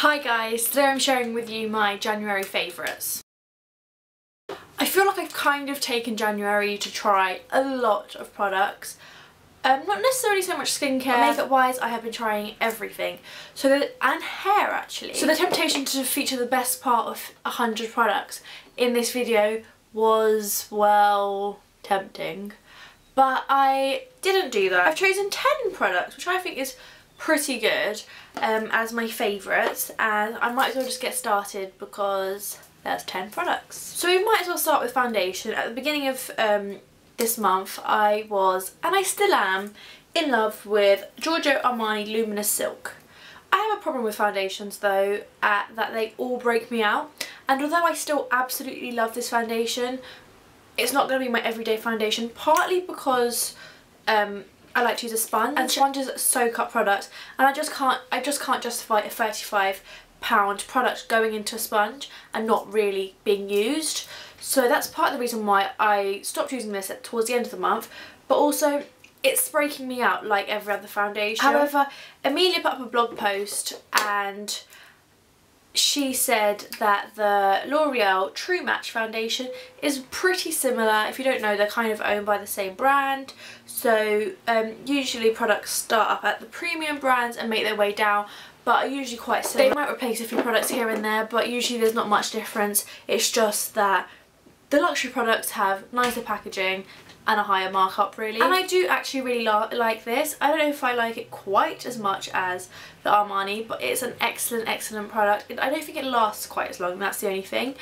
Hi guys, today I'm sharing with you my January favourites. I feel like I've kind of taken January to try a lot of products. Not necessarily so much skincare, makeup wise I have been trying everything. And hair actually. So the temptation to feature the best part of 100 products in this video was, well, tempting. But I didn't do that. I've chosen 10 products, which I think is pretty good as my favourites, and I might as well just get started because there's 10 products. So we might as well start with foundation. At the beginning of this month I was, and I still am, in love with Giorgio Armani Luminous Silk. I have a problem with foundations though, that they all break me out, and although I still absolutely love this foundation, it's not going to be my everyday foundation, partly because I like to use a sponge, and sponges soak up products, and I just can't justify a £35 product going into a sponge and not really being used. So that's part of the reason why I stopped using this towards the end of the month, but also it's breaking me out like every other foundation. However, Amelia put up a blog post and she said that the L'Oreal True Match foundation is pretty similar. If you don't know, they're kind of owned by the same brand. So usually products start up at the premium brands and make their way down, but are usually quite similar. They might replace a few products here and there, but usually there's not much difference. It's just that the luxury products have nicer packaging and a higher markup really. And I do actually really like this. I don't know if I like it quite as much as the Armani, but it's an excellent product. I don't think it lasts quite as long, that's the only thing.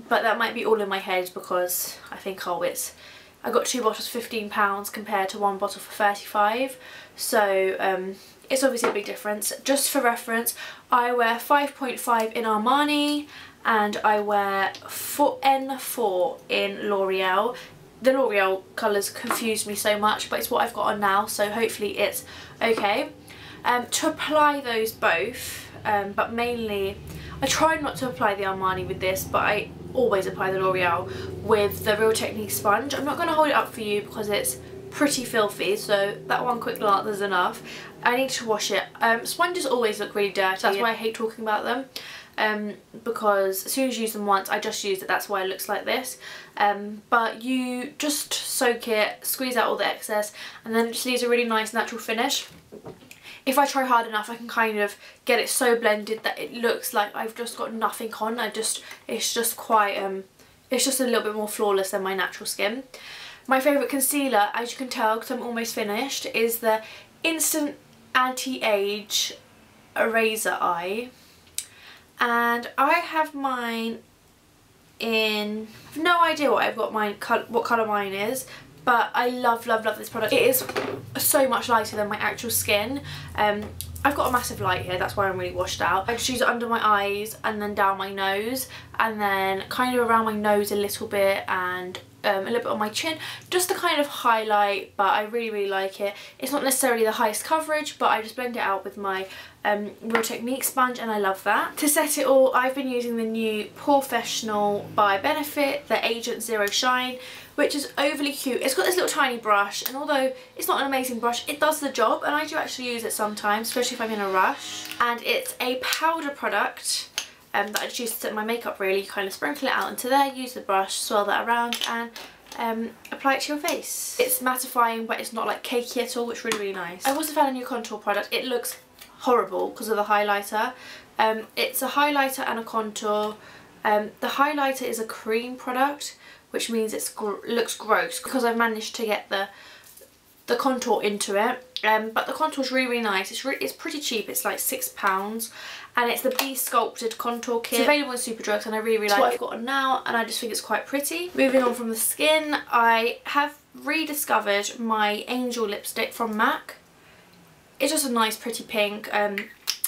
But that might be all in my head because I think, oh, I got 2 bottles for £15 compared to 1 bottle for 35. So it's obviously a big difference. Just for reference, I wear 5.5 in Armani and I wear N4 in L'Oreal. The L'Oreal colours confused me so much, but it's what I've got on now, so hopefully it's okay. To apply those both, but mainly, I try not to apply the Armani with this, but I always apply the L'Oreal with the Real Technique sponge. I'm not going to hold it up for you because it's pretty filthy, so that one quick glance is enough. I need to wash it. Sponges always look really dirty, that's why I hate talking about them. Because as soon as you use them once, I just used it, that's why it looks like this. But you just soak it, squeeze out all the excess, and then it just leaves a really nice natural finish. If I try hard enough, I can kind of get it so blended that it looks like I've just got nothing on. It's just quite, it's just a little bit more flawless than my natural skin. My favourite concealer, as you can tell because I'm almost finished, is the Instant Anti-Age Eraser Eye. And I have mine in, I have no idea what colour mine is, but I love this product. It is so much lighter than my actual skin. I've got a massive light here, that's why I'm really washed out. I just use it under my eyes and then down my nose, and then kind of around my nose a little bit, and a little bit on my chin, just to kind of highlight, but I really like it. It's not necessarily the highest coverage, but I just blend it out with my Real Technique sponge, and I love that. To set it all, I've been using the new Professional by Benefit, the Agent Zero Shine, which is overly cute. It's got this little tiny brush, and although it's not an amazing brush, it does the job, and I do actually use it sometimes, especially if I'm in a rush. And it's a powder product that I just use to set my makeup really. You kind of sprinkle it out into there, use the brush, swirl that around, and apply it to your face. It's mattifying, but it's not like cakey at all, which is really nice. I also found a new contour product. It looks horrible because of the highlighter. It's a highlighter and a contour. The highlighter is a cream product, which means it looks gross because I've managed to get the contour into it. But the contour is really nice. It's pretty cheap. It's like £6, and it's the Be Sculpted contour kit. It's available in Superdrugs, and I really like what I've got on now, and I just think it's quite pretty. Moving on from the skin, I have rediscovered my Angel lipstick from MAC. It's just a nice pretty pink.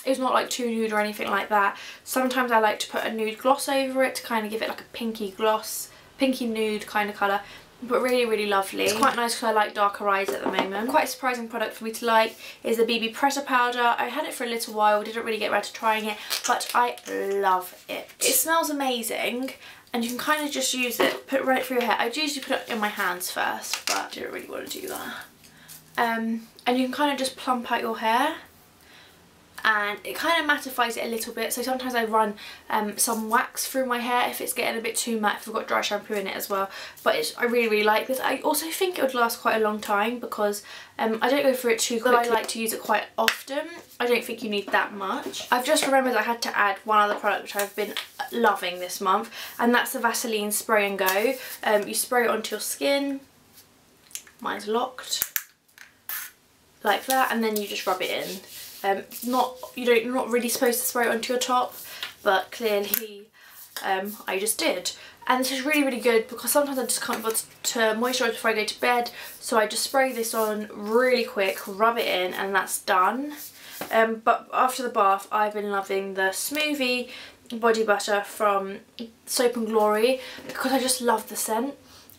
It's not like too nude or anything like that. Sometimes I like to put a nude gloss over it to kind of give it like a pinky gloss, pinky nude kind of colour. But really lovely. It's quite nice because I like darker eyes at the moment. Quite a surprising product for me to like is the BB Pret-a-powder. I had it for a little while, didn't really get around to trying it, but I love it. It smells amazing, and you can kind of just use it, put it right through your hair. I'd usually put it in my hands first, but I didn't really want to do that. And you can kind of just plump out your hair, and it kind of mattifies it a little bit. So sometimes I run some wax through my hair if it's getting a bit too matte, if I've got dry shampoo in it as well. But I really like this. I also think it would last quite a long time because I don't go through it too quickly. I like to use it quite often. I don't think you need that much. I've just remembered I had to add one other product which I've been loving this month, and that's the Vaseline Spray and Go. You spray it onto your skin. Mine's locked. Like that, and then you just rub it in. You're not really supposed to spray it onto your top, but clearly I just did. And this is really, really good because sometimes I just can't bother to moisturise before I go to bed, so I just spray this on really quick, rub it in, and that's done. But after the bath, I've been loving the Smoothie body butter from Soap and Glory because I just love the scent.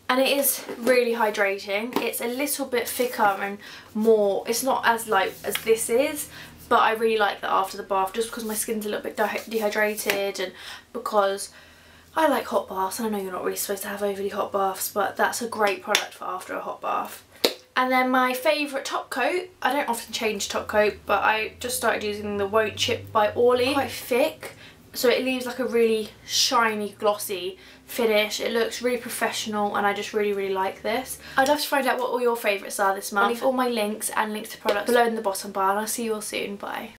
And it is really hydrating. It's a little bit thicker and more, it's not as light as this is, but I really like that after the bath just because my skin's a little bit dehydrated and because I like hot baths. And I know you're not really supposed to have overly hot baths, but that's a great product for after a hot bath. And then my favourite top coat, I don't often change top coat, but I just started using the Won't Chip by Orly. Quite thick, so it leaves like a really shiny, glossy finish. It looks really professional and I just really, really like this. I'd love to find out what all your favourites are this month. I'll leave all my links and links to products below in the bottom bar, and I'll see you all soon. Bye.